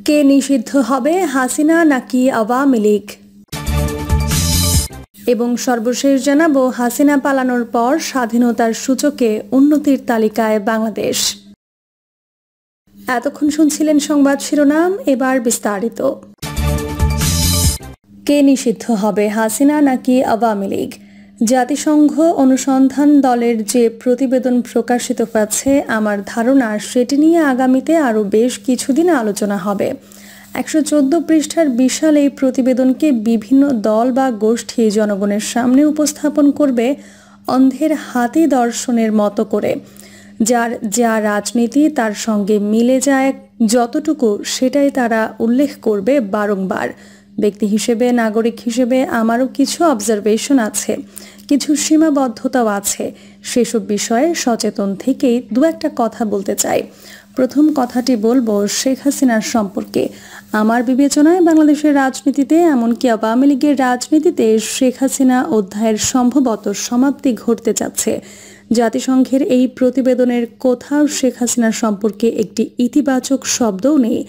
কে নিষিদ্ধ হবে, হাসিনা নাকি আওয়ামী লীগ? এবং সর্বশেষ জানাবো, হাসিনা পালানোর পর স্বাধীনতার সূচকে উন্নতির তালিকায় বাংলাদেশ। এতক্ষণ শুনছিলেন সংবাদ শিরোনাম, এবার বিস্তারিত। কে নিষিদ্ধ হবে, হাসিনা নাকি আওয়ামী লীগ? জাতিসংঘ অনুসন্ধান দলের যে প্রতিবেদন প্রকাশিত হয়েছে, আমার ধারণা সেটি নিয়ে আগামীতে আরও বেশ কিছুদিন আলোচনা হবে। 114 পৃষ্ঠার বিশাল এই প্রতিবেদনকে বিভিন্ন দল বা গোষ্ঠী জনগণের সামনে উপস্থাপন করবে অন্ধের হাতি দর্শনের মতো করে। যার যা রাজনীতি তার সঙ্গে মিলে যায় যতটুকু, সেটাই তারা উল্লেখ করবে বারংবার। ব্যক্তি হিসেবে, নাগরিক হিসেবে আমারও কিছু অবজারভেশন আছে, কিছু সীমাবদ্ধতাও আছে। সেসব বিষয়ে সচেতন থেকেই দু একটা কথা বলতে চাই। প্রথম কথাটি বলবো শেখ হাসিনার সম্পর্কে। আমার বিবেচনায় বাংলাদেশের রাজনীতিতে, এমনকি আওয়ামী লীগের রাজনীতিতে শেখ হাসিনা অধ্যায়ের সম্ভবত সমাপ্তি ঘটতে যাচ্ছে। জাতিসংঘের এই প্রতিবেদনের কোথাও শেখ হাসিনার সম্পর্কে একটি ইতিবাচক শব্দও নেই,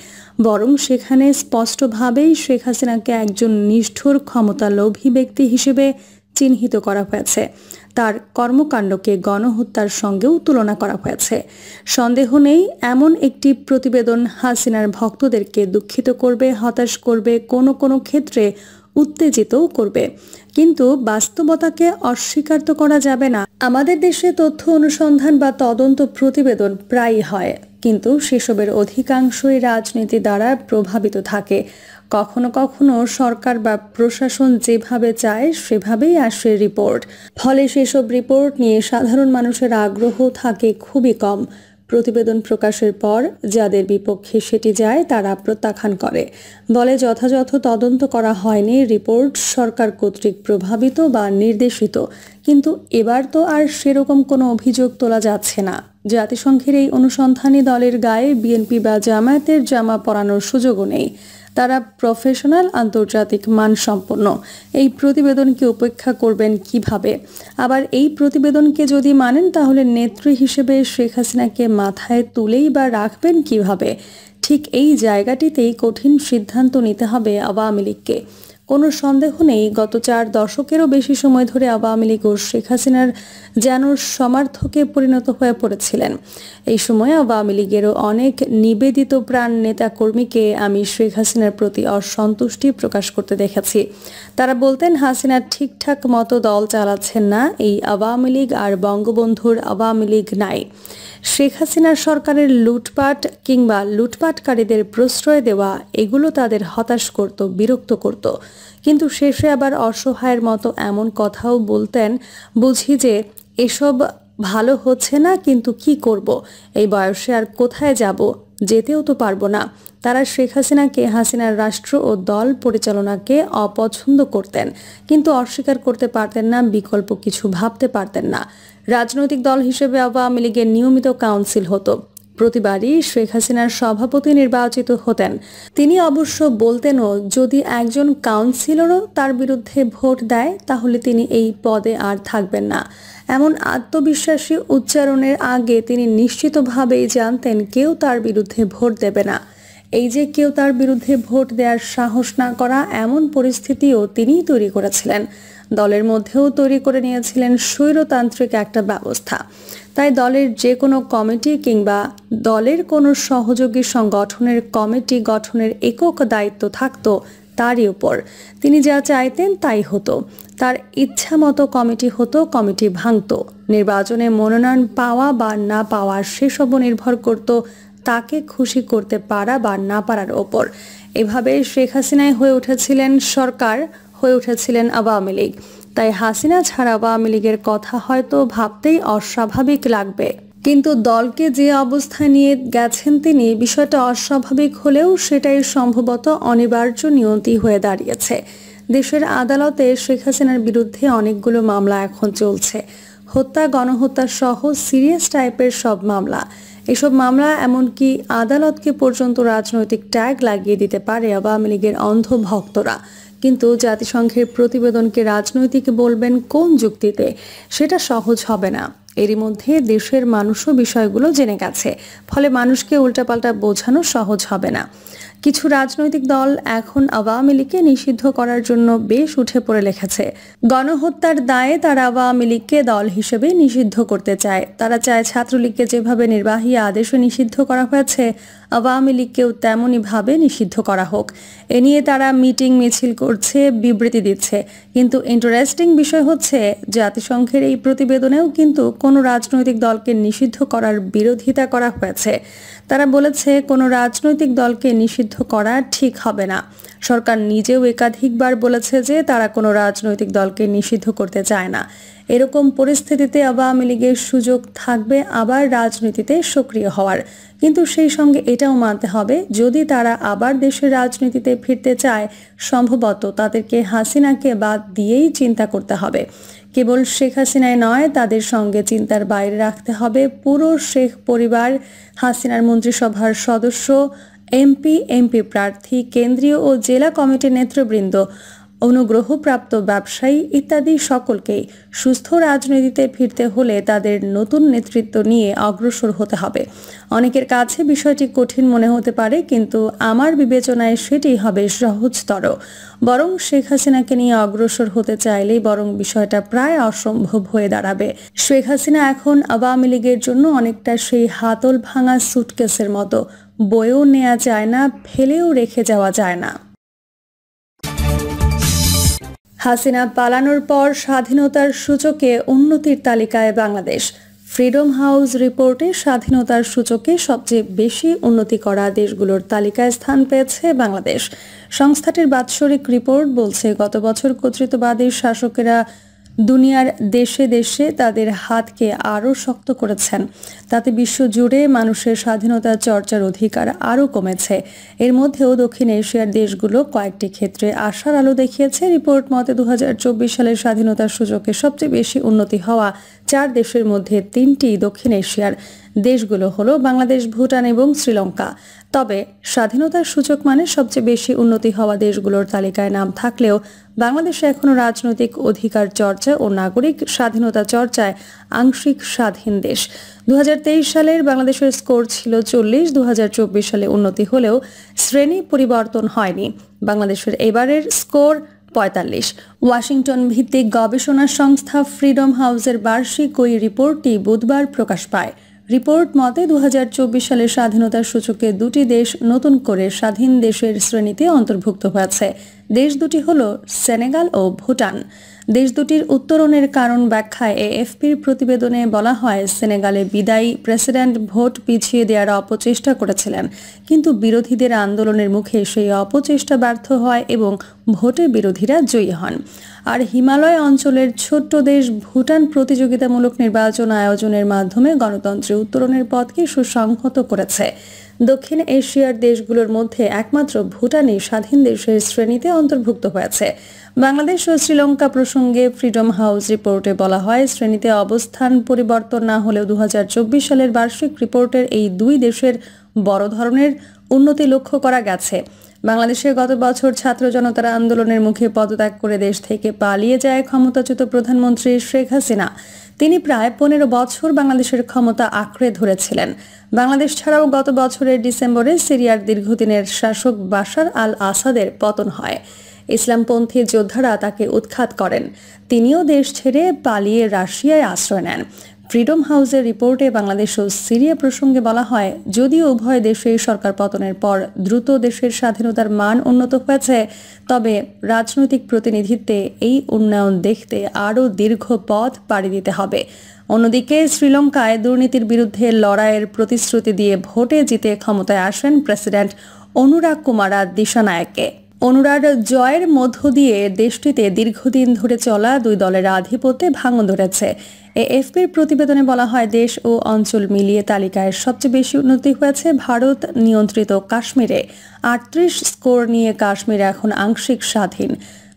বরং সেখানে স্পষ্টভাবেই শেখ হাসিনাকে একজন নিষ্ঠুর ক্ষমতালোভী ব্যক্তি হিসেবে চিহ্নিত করা হয়েছে। তার কর্মকাণ্ডকে গণহত্যার সঙ্গেও তুলনা করা হয়েছে। সন্দেহ নেই, এমন একটি প্রতিবেদন হাসিনার ভক্তদেরকে দুঃখিত করবে, হতাশ করবে, কোনো কোনো ক্ষেত্রে উত্তেজিতও করবে। কিন্তু বাস্তবতাকে অস্বীকার তো করা যাবে না। আমাদের দেশে তথ্য অনুসন্ধান বা তদন্ত প্রতিবেদন প্রায়ই হয়, কিন্তু সেসবের অধিকাংশই রাজনীতি দ্বারা প্রভাবিত থাকে। কখনো কখনো সরকার বা প্রশাসন যেভাবে চায় সেভাবেই আসে রিপোর্ট। ফলে সেসব রিপোর্ট নিয়ে সাধারণ মানুষের আগ্রহ থাকে খুবই কম। প্রতিবেদন প্রকাশের পর যাদের বিপক্ষে সেটি যায় তারা প্রত্যাখ্যান করে, বলে যথাযথ তদন্ত করা হয়নি, রিপোর্ট সরকার কর্তৃক প্রভাবিত বা নির্দেশিত। কিন্তু এবার তো আর সেরকম কোনো অভিযোগ তোলা যাচ্ছে না। জাতিসংঘের এই অনুসন্ধানী দলের গায়ে বিএনপি বা জামায়াতের জামা পরানোর সুযোগও নেই। তারা প্রফেশনাল, আন্তর্জাতিক মানসম্পন্ন। এই প্রতিবেদনকে উপেক্ষা করবেন কিভাবে? আবার এই প্রতিবেদনকে যদি মানেন, তাহলে নেত্রী হিসেবে শেখ হাসিনাকে মাথায় তুলেই বা রাখবেন কিভাবে? ঠিক এই জায়গাটিতেই কঠিন সিদ্ধান্ত নিতে হবে আওয়ামী লীগকে। কোনো সন্দেহ নেই, গত 4 দশকেরও বেশি সময় ধরে আওয়ামী লীগ ও শেখ হাসিনার যেন সমার্থকে পরিণত হয়ে পড়েছিলেন। এই সময় আওয়ামী লীগেরও অনেক নিবেদিত প্রাণ নেতা কর্মীকে আমি শেখ হাসিনার প্রতি অসন্তুষ্টি প্রকাশ করতে দেখেছি। তারা বলতেন, হাসিনা ঠিকঠাক মতো দল চালাচ্ছেন না, এই আওয়ামী লীগ আর বঙ্গবন্ধুর আওয়ামী লীগ নাই। শেখ হাসিনার সরকারের লুটপাট কিংবা লুটপাটকারীদের প্রশ্রয় দেওয়া, এগুলো তাদের হতাশ করত, বিরক্ত করত। কিন্তু শেষে আবার অসহায়ের মতো এমন কথাও বলতেন, বুঝি যে এসব ভালো হচ্ছে না, কিন্তু কি করব, এই বয়সে আর কোথায় যাব, যেতেও তো পারবো না। তারা শেখ হাসিনাকে, হাসিনার রাষ্ট্র ও দল পরিচালনাকে অপছন্দ করতেন, কিন্তু অস্বীকার করতে পারতেন না, বিকল্প কিছু ভাবতে পারতেন না। রাজনৈতিক দল হিসেবে আওয়ামী লীগের নিয়মিত কাউন্সিল হতো। প্রতিবারই শেখ হাসিনার সভাপতি নির্বাচিত হতেন। তিনি অবশ্য বলতেনও, যদি একজন কাউন্সিলরও তার বিরুদ্ধে ভোট দেয়, তাহলে তিনি এই পদে আর থাকবেন না। এমন আত্মবিশ্বাসী উচ্চারণের আগে তিনি নিশ্চিতভাবেই জানতেন কেউ তার বিরুদ্ধে ভোট দেবে না। এই যে কেউ তার বিরুদ্ধে ভোট দেওয়ার সাহস না করা, এমন পরিস্থিতিও তিনিই তৈরি করেছিলেন। দলের মধ্যেও তৈরি করে নিয়েছিলেন স্বৈরতান্ত্রিক একটা ব্যবস্থা। তাই দলের যে কোনো কমিটি কিংবা দলের কোনো সহযোগী সংগঠনের কমিটি গঠনের একক দায়িত্ব থাকতো তারই উপর। তিনি যা চাইতেন তাই হতো। তার ইচ্ছা মতো কমিটি হতো, কমিটি ভাঙত। নির্বাচনে মনোনয়ন পাওয়া বা না পাওয়া সেসবও নির্ভর করত তাকে খুশি করতে পারা বা না পারার ওপর। এভাবে শেখ হাসিনাই হয়ে উঠেছিলেন সরকার, হয়ে উঠেছিলেন আওয়ামী লীগ। তাই হাসিনা ছাড়া আওয়ামী লীগের কথা হয়তো ভাবতেই অস্বাভাবিক লাগবে, কিন্তু দলকে যে অবস্থায় নিয়ে গেছেন তিনি, বিষয়টা অস্বাভাবিক হলেও সেটাই সম্ভবত অনিবার্য নিয়তি হয়ে দাঁড়িয়েছে। দেশের আদালতে শেখ হাসিনার বিরুদ্ধে অনেকগুলো মামলা এখন চলছে, হত্যা, গণহত্যা সহ সিরিয়াস টাইপের সব মামলা। এসব মামলা এমনকি আদালতকে পর্যন্ত রাজনৈতিক ট্যাগ লাগিয়ে দিতে পারে আওয়ামী লীগের অন্ধ ভক্তরা। কিন্তু জাতিসংঘের প্রতিবেদনকে রাজনৈতিক বলবেন কোন যুক্তিতে? সেটা সহজ হবে না। এরই মধ্যে দেশের মানুষও বিষয়গুলো জেনে গেছে, ফলে মানুষকে উল্টাপাল্টা বোঝানো সহজ হবে না। কিছু রাজনৈতিক দল এখন আওয়ামী লীগকে নিষিদ্ধ করার জন্য বেশ উঠে পড়ে লেগেছে। গণহত্যার দায়ে তারা আওয়ামী লীগকে দল হিসেবে নিষিদ্ধ করতে চায়। তারা চায় ছাত্রলীগকে যেভাবে নির্বাহী আদেশে নিষিদ্ধ করা হয়েছে, আওয়ামী লীগকেও তেমনইভাবে নিষিদ্ধ করা হোক। এ নিয়ে তারা মিটিং মিছিল করছে, বিবৃতি দিচ্ছে। কিন্তু ইন্টারেস্টিং বিষয় হচ্ছে, জাতিসংঘের এই প্রতিবেদনেও কিন্তু কোনো রাজনৈতিক দলকে নিষিদ্ধ করার বিরোধিতা করা হয়েছে। তারা বলেছে কোনো রাজনৈতিক দলকে নিষিদ্ধ করা ঠিক হবে না। সরকার নিজেও একাধিকবার বলেছে যে তারা কোনো রাজনৈতিক দলকে নিষিদ্ধ করতে চায় না। এরকম পরিস্থিতিতে আওয়ামী লীগের সুযোগ থাকবে আবার রাজনীতিতে সক্রিয় হওয়ার। কিন্তু সেই সঙ্গে এটাও মানতে হবে, যদি তারা আবার দেশের রাজনীতিতে ফিরতে চায়, সম্ভবত তাদেরকে হাসিনাকে বাদ দিয়েই চিন্তা করতে হবে। কেবল শেখ হাসিনাই নয়, তাদের সঙ্গে চিন্তার বাইরে রাখতে হবে পুরো শেখ পরিবার, হাসিনার মন্ত্রিসভার সদস্য, এমপি প্রার্থী, কেন্দ্রীয় ও জেলা কমিটির নেতৃবৃন্দ, অনুগ্রহপ্রাপ্ত ব্যবসায়ী ইত্যাদি সকলকেই। সুস্থ রাজনীতিতে ফিরতে হলে তাদের নতুন নেতৃত্ব নিয়ে অগ্রসর হতে হবে। অনেকের কাছে বিষয়টি কঠিন মনে হতে পারে, কিন্তু আমার বিবেচনায় সেটি হবে সহজতর। বরং শেখ হাসিনাকে নিয়ে অগ্রসর হতে চাইলেই বরং বিষয়টা প্রায় অসম্ভব হয়ে দাঁড়াবে। শেখ হাসিনা এখন আওয়ামী লীগের জন্য অনেকটা সেই হাতল ভাঙা সুটকেসের মতো, বয়েও নেওয়া যায় না, ফেলেও রেখে যাওয়া যায় না। হাসিনা পালানোর পর স্বাধীনতার সূচকে উন্নতির তালিকায় বাংলাদেশ। ফ্রিডম হাউস রিপোর্টে স্বাধীনতার সূচকে সবচেয়ে বেশি উন্নতি করা দেশগুলোর তালিকায় স্থান পেয়েছে বাংলাদেশ। সংস্থাটির বাৎসরিক রিপোর্ট বলছে, গত বছর কর্তৃত্ববাদী শাসকেরা দুনিয়ার দেশে দেশে তাদের হাতকে আরও শক্ত করেছেন। তাতে বিশ্বজুড়ে মানুষের স্বাধীনতা চর্চার অধিকার আরও কমেছে। এর মধ্যেও দক্ষিণ এশিয়ার দেশগুলো কয়েকটি ক্ষেত্রে আশার আলো দেখিয়েছে। রিপোর্ট মতে 2024 সালের স্বাধীনতার সূচকে সবচেয়ে বেশি উন্নতি হওয়া 4 দেশের মধ্যে 3টি দক্ষিণ এশিয়ার দেশগুলো হলো বাংলাদেশ, ভুটান এবং শ্রীলঙ্কা। তবে স্বাধীনতার সূচক মানে সবচেয়ে বেশি উন্নতি হওয়া দেশগুলোর তালিকায় নাম থাকলেও বাংলাদেশে এখনও রাজনৈতিক অধিকার চর্চা ও নাগরিক স্বাধীনতা চর্চায় আংশিক স্বাধীন দেশ। 2023 সালের বাংলাদেশের স্কোর ছিল 40, 2024 সালে উন্নতি হলেও শ্রেণী পরিবর্তন হয়নি। বাংলাদেশের এবারের স্কোর 45। ওয়াশিংটন ভিত্তিক গবেষণা সংস্থা ফ্রিডম হাউসের বার্ষিক ওই রিপোর্টটি বুধবার প্রকাশ পায়। রিপোর্ট মতে 2024 সালের স্বাধীনতার সূচকে 2টি দেশ নতুন করে স্বাধীন দেশের শ্রেণীতে অন্তর্ভুক্ত হয়েছে। দেশ দুটি হল সেনেগাল ও ভুটান। দেশ দুটির উত্তরণের কারণ ব্যাখ্যায় এএফপির প্রতিবেদনে বলা হয়, সেনেগালে বিদায়ী প্রেসিডেন্ট ভোট পিছিয়ে দেওয়ার অপচেষ্টা করেছিলেন, কিন্তু বিরোধীদের আন্দোলনের মুখে সেই অপচেষ্টা ব্যর্থ হয় এবং ভোটে বিরোধীরা জয়ী হন। আর হিমালয় অঞ্চলের ছোট্ট দেশ ভুটান প্রতিযোগিতামূলক নির্বাচন আয়োজনের মাধ্যমে গণতন্ত্রে উত্তরণের পথকে সুসংহত করেছে। দক্ষিণ এশিয়ার দেশগুলোর মধ্যে একমাত্র ভুটানই স্বাধীন দেশের শ্রেণীতে অন্তর্ভুক্ত হয়েছে। বাংলাদেশ ও শ্রীলঙ্কা প্রসঙ্গে ফ্রিডম হাউস রিপোর্টে বলা হয়, শ্রেণীতে অবস্থান পরিবর্তন না হলেও 2024 সালের বার্ষিক রিপোর্টের এই দুই দেশের বড় ধরনের উন্নতি লক্ষ্য করা গেছে। বাংলাদেশে গত বছর ছাত্র জনতার আন্দোলনের মুখে পদত্যাগ করে দেশ থেকে পালিয়ে যায় ক্ষমতাচ্যুত প্রধানমন্ত্রী শেখ হাসিনা। তিনি প্রায় 15 বছর বাংলাদেশের ক্ষমতা আঁকড়ে ধরেছিলেন। বাংলাদেশ ছাড়াও গত বছরের ডিসেম্বরে সিরিয়ার দীর্ঘদিনের শাসক বাশার আল আসাদের পতন হয়। ইসলামপন্থী যোদ্ধারা তাকে উৎখাত করেন। তিনিও দেশ ছেড়ে পালিয়ে রাশিয়ায় আশ্রয় নেন। ফ্রিডম হাউসের রিপোর্টে বাংলাদেশ ও সিরিয়া প্রসঙ্গে বলা হয়, যদিও উভয় দেশেই সরকার পতনের পর দ্রুত দেশের স্বাধীনতার মান উন্নত হয়েছে, তবে রাজনৈতিক প্রতিনিধিত্বে এই উন্নয়ন দেখতে আরও দীর্ঘ পথ পাড়ি দিতে হবে। অন্যদিকে শ্রীলঙ্কায় দুর্নীতির বিরুদ্ধে লড়াইয়ের প্রতিশ্রুতি দিয়ে ভোটে জিতে ক্ষমতায় আসেন প্রেসিডেন্ট অনুরা কুমারা দিশানায়েকে। অনুরার জয়ের মধ্য দিয়ে দেশটিতে দীর্ঘদিন ধরে চলা দুই দলের আধিপত্যে ভাঙন ধরেছে। এএফপির প্রতিবেদনে বলা হয়, দেশ ও অঞ্চল মিলিয়ে তালিকায় সবচেয়ে বেশি উন্নতি হয়েছে ভারত নিয়ন্ত্রিত কাশ্মীরে। 38 স্কোর নিয়ে কাশ্মীর এখন আংশিক স্বাধীন।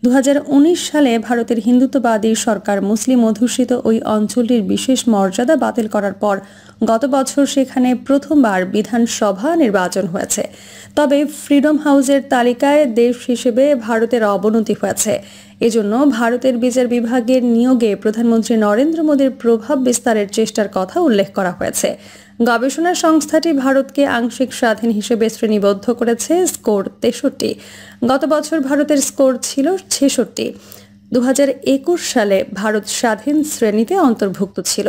2019 সালে ভারতের হিন্দুত্ববাদী সরকার মুসলিম অধ্যুষিত ওই অঞ্চলটির বিশেষ মর্যাদা বাতিল করার পর গত বছর সেখানে প্রথমবার বিধানসভা নির্বাচন হয়েছে। তবে ফ্রিডম হাউসের তালিকায় দেশ হিসেবে ভারতের অবনতি হয়েছে। এজন্য ভারতের বিচার বিভাগের নিয়োগে প্রধানমন্ত্রী নরেন্দ্র মোদীর প্রভাব বিস্তারের চেষ্টার কথা উল্লেখ করা হয়েছে। গবেষণা সংস্থাটি ভারতকে আংশিক স্বাধীন হিসেবে শ্রেণীবদ্ধ করেছে স্কোর 63। গত বছর ভারতের স্কোর ছিল 66। 2021 সালে ভারত স্বাধীন শ্রেণীতে অন্তর্ভুক্ত ছিল।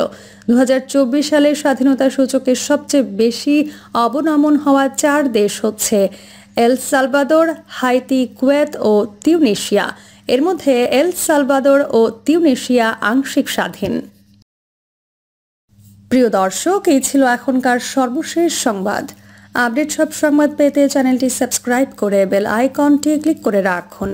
2024 সালে স্বাধীনতা সূচকের সবচেয়ে বেশি অবনমন হওয়া 4 দেশ হচ্ছে এল সালভাদর, হাইতি, কুয়েত ও তিউনিসিয়া। এর মধ্যে এল সালভাদর ও তিউনিসিয়া আংশিক স্বাধীন। প্রিয় দর্শক, এই ছিল এখনকার সর্বশেষ সংবাদ। আপডেট সব সংবাদ পেতে চ্যানেলটি সাবস্ক্রাইব করে বেল আইকনটি ক্লিক করে রাখুন।